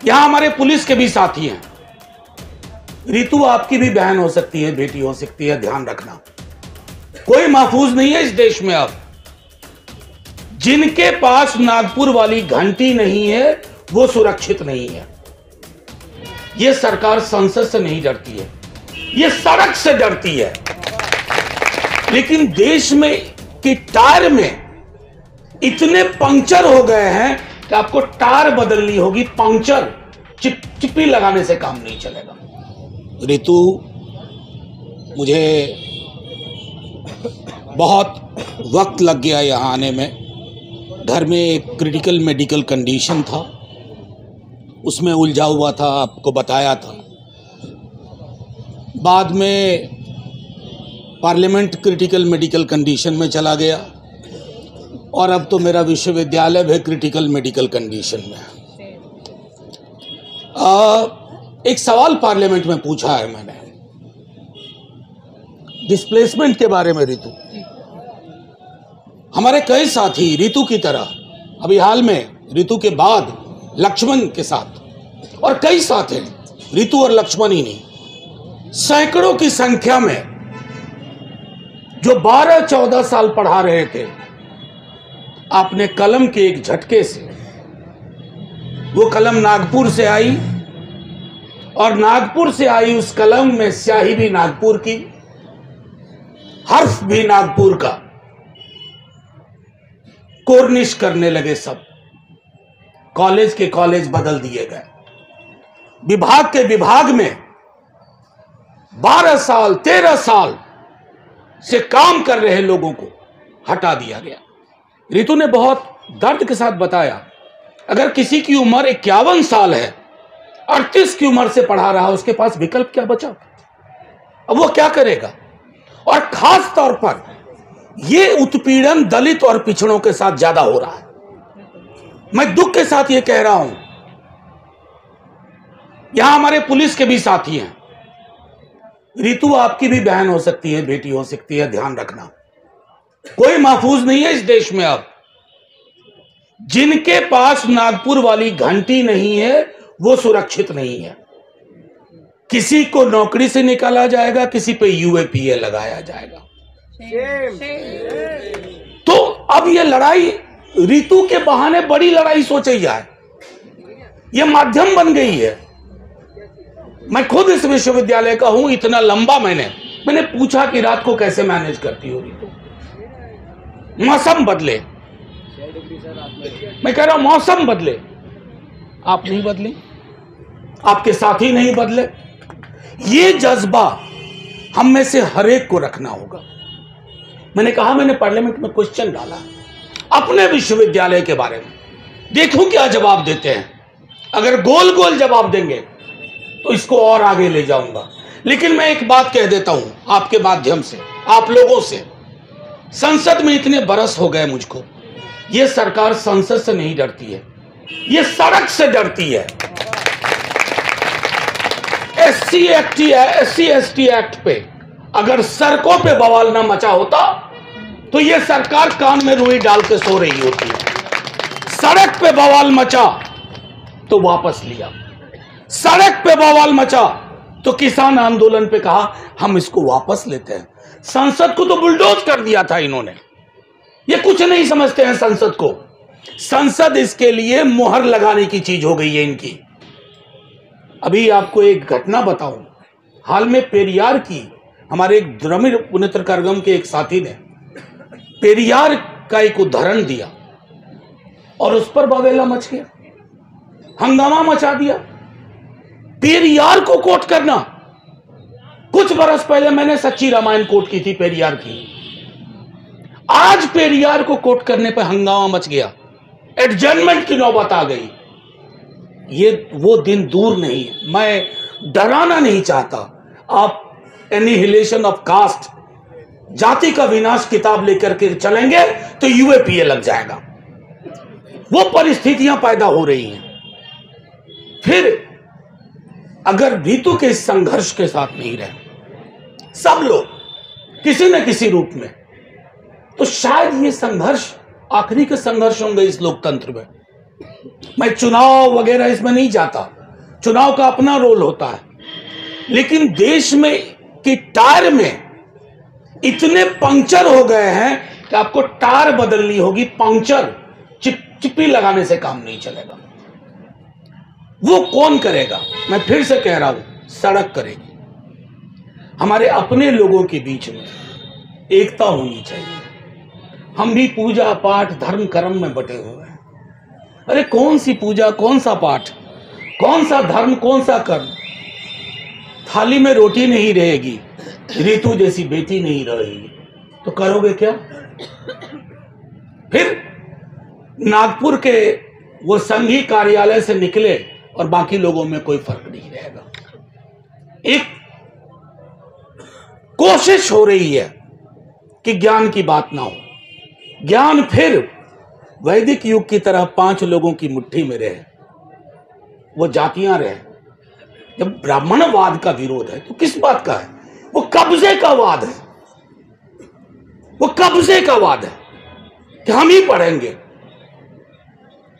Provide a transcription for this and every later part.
यहां हमारे पुलिस के भी साथी हैं। रितु आपकी भी बहन हो सकती है, बेटी हो सकती है, ध्यान रखना। कोई महफूज नहीं है इस देश में। अब जिनके पास नागपुर वाली घंटी नहीं है वो सुरक्षित नहीं है। ये सरकार संसद से नहीं डरती है, ये सड़क से डरती है। लेकिन देश में कि टायर में इतने पंक्चर हो गए हैं कि आपको टायर बदलनी होगी। पंक्चर चिप्पी लगाने से काम नहीं चलेगा। रितु, मुझे बहुत वक्त लग गया यहाँ आने में। घर में एक क्रिटिकल मेडिकल कंडीशन था, उसमें उलझा हुआ था, आपको बताया था। बाद में पार्लियामेंट क्रिटिकल मेडिकल कंडीशन में चला गया और अब तो मेरा विश्वविद्यालय भी क्रिटिकल मेडिकल कंडीशन में है। एक सवाल पार्लियामेंट में पूछा है मैंने डिस्प्लेसमेंट के बारे में। रितु, हमारे कई साथी रितु की तरह, अभी हाल में रितु के बाद लक्ष्मण के साथ और कई साथ हैं, रितु और लक्ष्मण ही नहीं, सैकड़ों की संख्या में जो 12-14 साल पढ़ा रहे थे, आपने कलम के एक झटके से, वो कलम नागपुर से आई और नागपुर से आई उस कलम में स्याही भी नागपुर की, हर्फ भी नागपुर का, कोर्निश करने लगे सब। कॉलेज के कॉलेज बदल दिए गए, विभाग के विभाग में 12 साल 13 साल से काम कर रहे लोगों को हटा दिया गया। रितु ने बहुत दर्द के साथ बताया, अगर किसी की उम्र 51 साल है, 38 की उम्र से पढ़ा रहा, उसके पास विकल्प क्या बचा? अब वो क्या करेगा? और खास तौर पर ये उत्पीड़न दलित और पिछड़ों के साथ ज्यादा हो रहा है। मैं दुख के साथ ये कह रहा हूं, यहां हमारे पुलिस के भी साथी हैं। रितु आपकी भी बहन हो सकती है, बेटी हो सकती है, ध्यान रखना। कोई महफूज नहीं है इस देश में। अब जिनके पास नागपुर वाली घंटी नहीं है वो सुरक्षित नहीं है। किसी को नौकरी से निकाला जाएगा, किसी पे यूएपीए लगाया जाएगा। तो अब ये लड़ाई रितु के बहाने बड़ी लड़ाई सोची जाए, ये माध्यम बन गई है। मैं खुद इस विश्वविद्यालय का हूं, इतना लंबा मैंने पूछा कि रात को कैसे मैनेज करती हो रितु। मौसम बदले, मैं कह रहा हूं मौसम बदले, आप नहीं बदले, आपके साथी नहीं बदले। ये जज्बा हम में से हर एक को रखना होगा। मैंने कहा, मैंने पार्लियामेंट में क्वेश्चन डाला अपने विश्वविद्यालय के बारे में, देखूं क्या जवाब देते हैं। अगर गोल गोल जवाब देंगे तो इसको और आगे ले जाऊंगा। लेकिन मैं एक बात कह देता हूं आपके माध्यम से, आप लोगों से, संसद में इतने बरस हो गए मुझको, ये सरकार संसद से नहीं डरती है, ये सड़क से डरती है। एससी एसटी एक्ट पे अगर सड़कों पे बवाल ना मचा होता तो ये सरकार कान में रुई डाल के सो रही होती है। सड़क पे बवाल मचा तो वापस लिया, सड़क पे बवाल मचा तो किसान आंदोलन पे कहा हम इसको वापस लेते हैं। संसद को तो बुलडोज कर दिया था इन्होंने। ये कुछ नहीं समझते हैं संसद को। संसद इसके लिए मुहर लगाने की चीज हो गई है इनकी। अभी आपको एक घटना बताऊं, हाल में पेरियार की, हमारे एक द्रविड़ पुण्यत्र कार्यक्रम के एक साथी ने पेरियार का एक उदाहरण दिया और उस पर बवेला मच गया, हंगामा मचा दिया। पेरियार को कोट करना, कुछ बरस पहले मैंने सच्ची रामायण कोट की थी पेरियार की, आज पेरियार को कोट करने पर हंगामा मच गया, एडजर्नमेंट की नौबत आ गई। ये वो दिन दूर नहीं है। मैं डराना नहीं चाहता। आप एनिहिलेशन ऑफ कास्ट, जाति का विनाश किताब लेकर के चलेंगे तो यूएपीए लग जाएगा। वो परिस्थितियां पैदा हो रही हैं। फिर अगर रितु के इस संघर्ष के साथ नहीं रहे सब लोग किसी न किसी रूप में, तो शायद ये संघर्ष आखिरी के संघर्ष होंगे इस लोकतंत्र में। मैं चुनाव वगैरह इसमें नहीं जाता, चुनाव का अपना रोल होता है, लेकिन देश में कि टायर में इतने पंक्चर हो गए हैं कि आपको टायर बदलनी होगी, पंक्चर चिप्पी लगाने से काम नहीं चलेगा। वो कौन करेगा? मैं फिर से कह रहा हूं, सड़क करेगी। हमारे अपने लोगों के बीच में एकता होनी चाहिए। हम भी पूजा पाठ धर्म कर्म में बटे हुए हैं। अरे कौन सी पूजा, कौन सा पाठ, कौन सा धर्म, कौन सा कर्म? थाली में रोटी नहीं रहेगी, ऋतु जैसी बेटी नहीं रहेगी, तो करोगे क्या? फिर नागपुर के वो संघी कार्यालय से निकले और बाकी लोगों में कोई फर्क नहीं रहेगा। एक कोशिश हो रही है कि ज्ञान की बात ना हो, ज्ञान फिर वैदिक युग की तरह 5 लोगों की मुट्ठी में रहे, वो जातियां रहे। जब ब्राह्मणवाद का विरोध है तो किस बात का है? वो कब्जे का वाद है, वो कब्जे का वाद है कि हम ही पढ़ेंगे,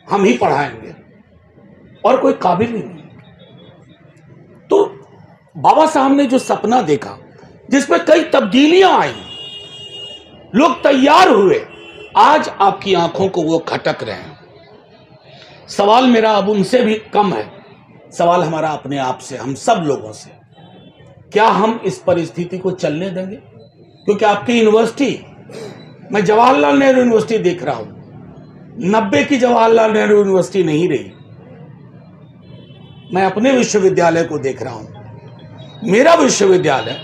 हम ही पढ़ाएंगे और कोई काबिल ही नहीं। तो बाबा साहब ने जो सपना देखा, जिसमें कई तब्दीलियां आई, लोग तैयार हुए, आज आपकी आंखों को वो खटक रहे हैं। सवाल मेरा अब उनसे भी कम है, सवाल हमारा अपने आप से, हम सब लोगों से। क्या हम इस परिस्थिति को चलने देंगे? क्योंकि आपकी यूनिवर्सिटी, मैं जवाहरलाल नेहरू यूनिवर्सिटी देख रहा हूं, 90 की जवाहरलाल नेहरू यूनिवर्सिटी नहीं रही। मैं अपने विश्वविद्यालय को देख रहा हूं, मेरा विश्वविद्यालय,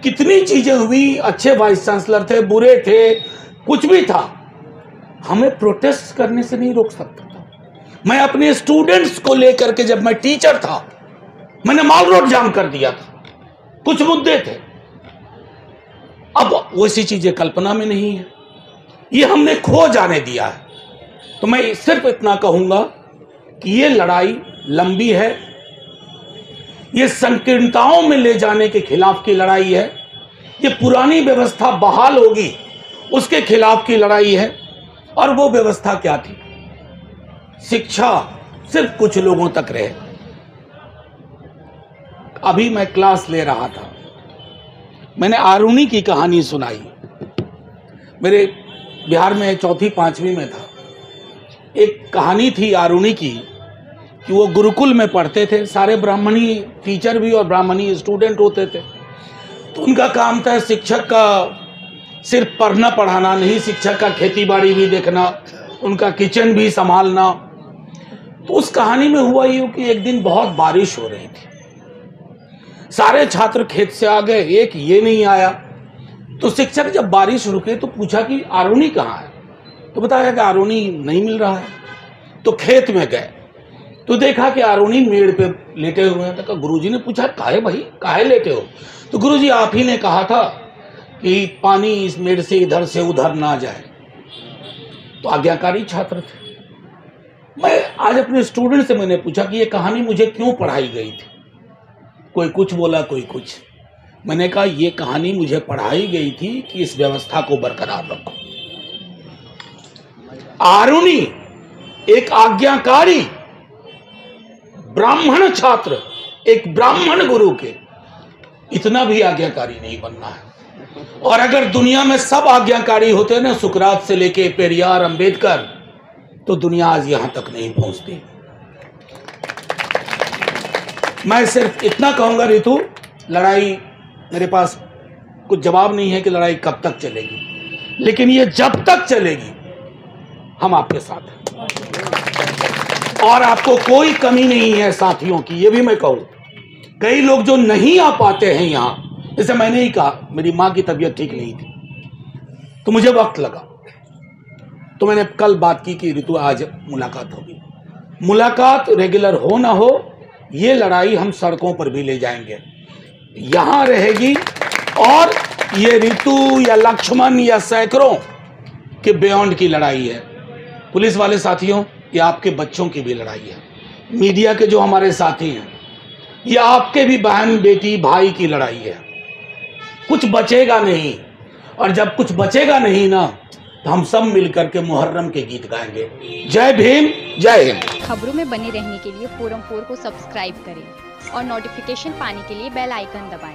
कितनी चीजें हुई, अच्छे वाइस चांसलर थे, बुरे थे, कुछ भी था, हमें प्रोटेस्ट करने से नहीं रोक सकता था। मैं अपने स्टूडेंट्स को लेकर के, जब मैं टीचर था, मैंने माल रोड जाम कर दिया था, कुछ मुद्दे थे। अब वैसी चीजें कल्पना में नहीं है, ये हमने खो जाने दिया है। तो मैं सिर्फ इतना कहूंगा कि ये लड़ाई लंबी है, ये संकीर्णताओं में ले जाने के खिलाफ की लड़ाई है, ये पुरानी व्यवस्था बहाल होगी उसके खिलाफ की लड़ाई है। और वो व्यवस्था क्या थी? शिक्षा सिर्फ कुछ लोगों तक रहे। अभी मैं क्लास ले रहा था, मैंने आरुणि की कहानी सुनाई। मेरे बिहार में 4वीं 5वीं में था, एक कहानी थी आरुणि की कि वो गुरुकुल में पढ़ते थे, सारे ब्राह्मणी टीचर भी और ब्राह्मणी स्टूडेंट होते थे। तो उनका काम था, शिक्षक का सिर्फ पढ़ना पढ़ाना नहीं, शिक्षक का खेती बाड़ी भी देखना, उनका किचन भी संभालना। तो उस कहानी में हुआ यूं कि एक दिन बहुत बारिश हो रही थी, सारे छात्र खेत से आ गए, एक ये नहीं आया। तो शिक्षक जब बारिश रुके तो पूछा कि आरुणि कहाँ है? तो बताया कि आरुणि नहीं मिल रहा है। तो खेत में गए तो देखा कि आरुणि मेड़ पे लेटे हुए हैं। तो गुरुजी ने पूछा, काहे भाई, काहे लेटे हो? तो गुरुजी, आप ही ने कहा था कि पानी इस मेड़ से इधर से उधर ना जाए। तो आज्ञाकारी छात्र थे। मैं आज अपने स्टूडेंट से मैंने पूछा कि ये कहानी मुझे क्यों पढ़ाई गई थी? कोई कुछ बोला, कोई कुछ। मैंने कहा ये कहानी मुझे पढ़ाई गई थी कि इस व्यवस्था को बरकरार रखो। आरुणि एक आज्ञाकारी ब्राह्मण छात्र, एक ब्राह्मण गुरु के, इतना भी आज्ञाकारी नहीं बनना है। और अगर दुनिया में सब आज्ञाकारी होते ना, सुकरात से लेके पेरियार, अंबेडकर, तो दुनिया आज यहां तक नहीं पहुंचती। मैं सिर्फ इतना कहूंगा, ऋतु, लड़ाई, मेरे पास कुछ जवाब नहीं है कि लड़ाई कब तक चलेगी, लेकिन ये जब तक चलेगी हम आपके साथ हैं और आपको कोई कमी नहीं है साथियों की। ये भी मैं कहूं, कई लोग जो नहीं आ पाते हैं यहां, जैसे मैंने ही कहा, मेरी मां की तबीयत ठीक नहीं थी तो मुझे वक्त लगा, तो मैंने कल बात की कि ऋतु आज मुलाकात होगी। मुलाकात रेगुलर हो ना हो, ये लड़ाई हम सड़कों पर भी ले जाएंगे, यहां रहेगी। और ये ऋतु या लक्ष्मण या सैकड़ों के बियॉन्ड की लड़ाई है। पुलिस वाले साथियों, ये आपके बच्चों की भी लड़ाई है। मीडिया के जो हमारे साथी हैं, ये आपके भी बहन, बेटी, भाई की लड़ाई है। कुछ बचेगा नहीं, और जब कुछ बचेगा नहीं ना, तो हम सब मिलकर के मुहर्रम के गीत गाएंगे। जय भीम, जय हिंद। खबरों में बने रहने के लिए फोरम 4 को सब्सक्राइब करें और नोटिफिकेशन पाने के लिए बेल आइकन दबाएं।